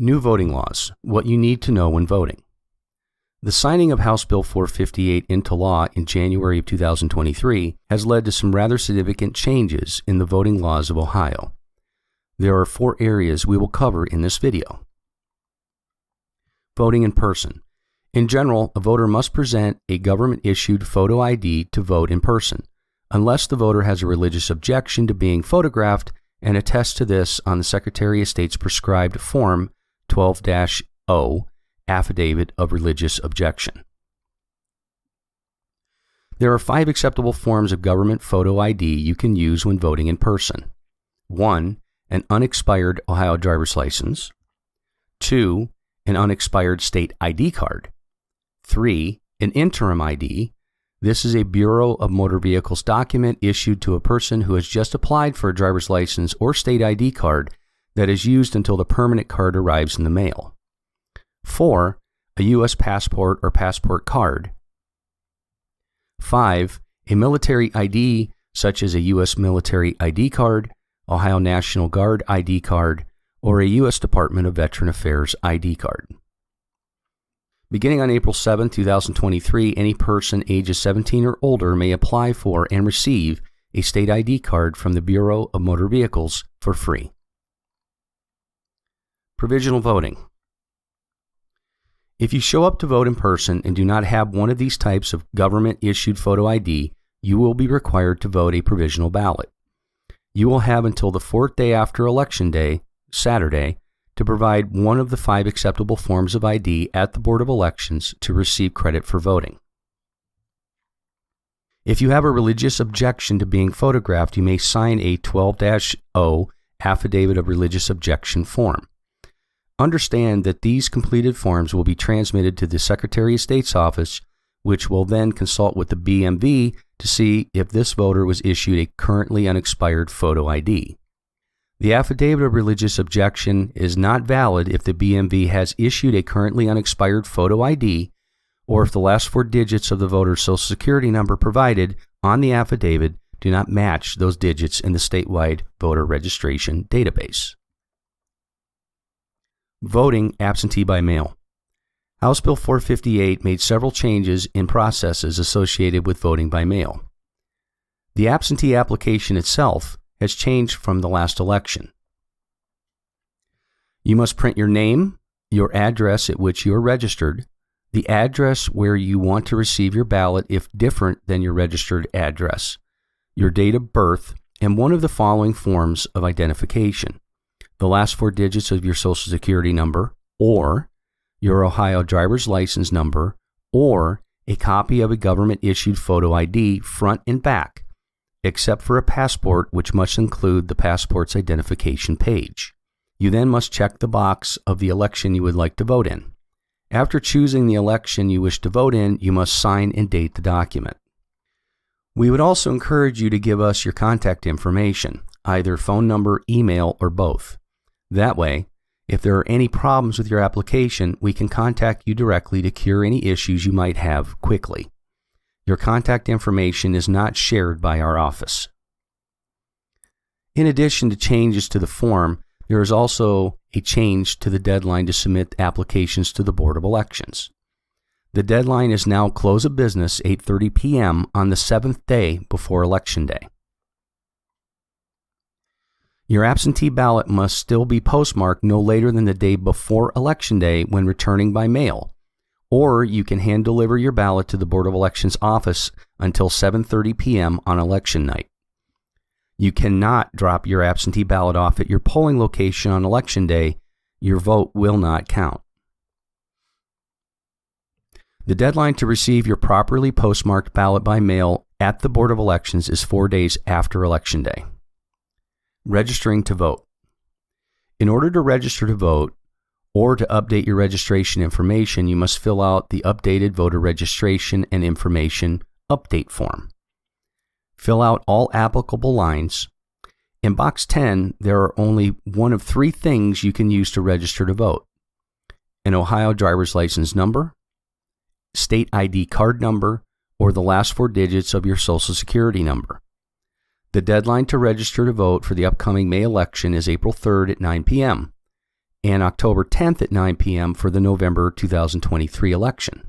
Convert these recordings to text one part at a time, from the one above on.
New voting laws, what you need to know when voting. The signing of House Bill 458 into law in January of 2023 has led to some rather significant changes in the voting laws of Ohio. There are 4 areas we will cover in this video. Voting in person. In general, a voter must present a government-issued photo ID to vote in person, unless the voter has a religious objection to being photographed and attests to this on the Secretary of State's prescribed Form 12-0, Affidavit of Religious Objection. There are 5 acceptable forms of government photo ID you can use when voting in person. 1. An unexpired Ohio driver's license. 2. An unexpired state ID card. 3. An interim ID. This is a Bureau of Motor Vehicles document issued to a person who has just applied for a driver's license or state ID card that is used until the permanent card arrives in the mail. 4. A U.S. passport or passport card. 5. A military ID such as a U.S. military ID card, Ohio National Guard ID card, or a U.S. Department of Veteran Affairs ID card. Beginning on April 7, 2023, any person ages 17 or older may apply for and receive a state ID card from the Bureau of Motor Vehicles for free. Provisional voting. If you show up to vote in person and do not have one of these types of government-issued photo ID, you will be required to vote a provisional ballot. You will have until the 4th day after Election Day, Saturday, to provide one of the 5 acceptable forms of ID at the Board of Elections to receive credit for voting. If you have a religious objection to being photographed, you may sign a 12-0 Affidavit of Religious Objection form. Understand that these completed forms will be transmitted to the Secretary of State's office, which will then consult with the BMV to see if this voter was issued a currently unexpired photo ID. The Affidavit of Religious Objection is not valid if the BMV has issued a currently unexpired photo ID or if the last 4 digits of the voter's Social Security number provided on the affidavit do not match those digits in the statewide voter registration database. Voting absentee by mail. House Bill 458 made several changes in processes associated with voting by mail. The absentee application itself has changed from the last election. You must print your name, your address at which you are registered, the address where you want to receive your ballot if different than your registered address, your date of birth, and one of the following forms of identification: the last 4 digits of your Social Security number, or your Ohio driver's license number, or a copy of a government-issued photo ID front and back, except for a passport, which must include the passport's identification page. You then must check the box of the election you would like to vote in. After choosing the election you wish to vote in, you must sign and date the document. We would also encourage you to give us your contact information, either phone number, email, or both. That way, if there are any problems with your application, we can contact you directly to cure any issues you might have quickly. Your contact information is not shared by our office. In addition to changes to the form, there is also a change to the deadline to submit applications to the Board of Elections. The deadline is now close of business 8:30 p.m. on the 7th day before Election Day. Your absentee ballot must still be postmarked no later than the day before Election Day when returning by mail, or you can hand deliver your ballot to the Board of Elections office until 7:30 p.m. on election night. You cannot drop your absentee ballot off at your polling location on Election Day. Your vote will not count. The deadline to receive your properly postmarked ballot by mail at the Board of Elections is 4 days after Election Day. Registering to vote. In order to register to vote, or to update your registration information, you must fill out the updated voter registration and information update form. Fill out all applicable lines. In box 10, there are only one of 3 things you can use to register to vote: an Ohio driver's license number, state ID card number, or the last 4 digits of your Social Security number. The deadline to register to vote for the upcoming May election is April 3rd at 9 p.m. and October 10th at 9 p.m. for the November 2023 election.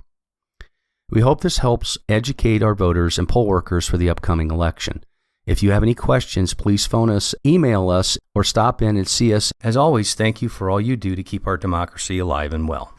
We hope this helps educate our voters and poll workers for the upcoming election. If you have any questions, please phone us, email us, or stop in and see us. As always, thank you for all you do to keep our democracy alive and well.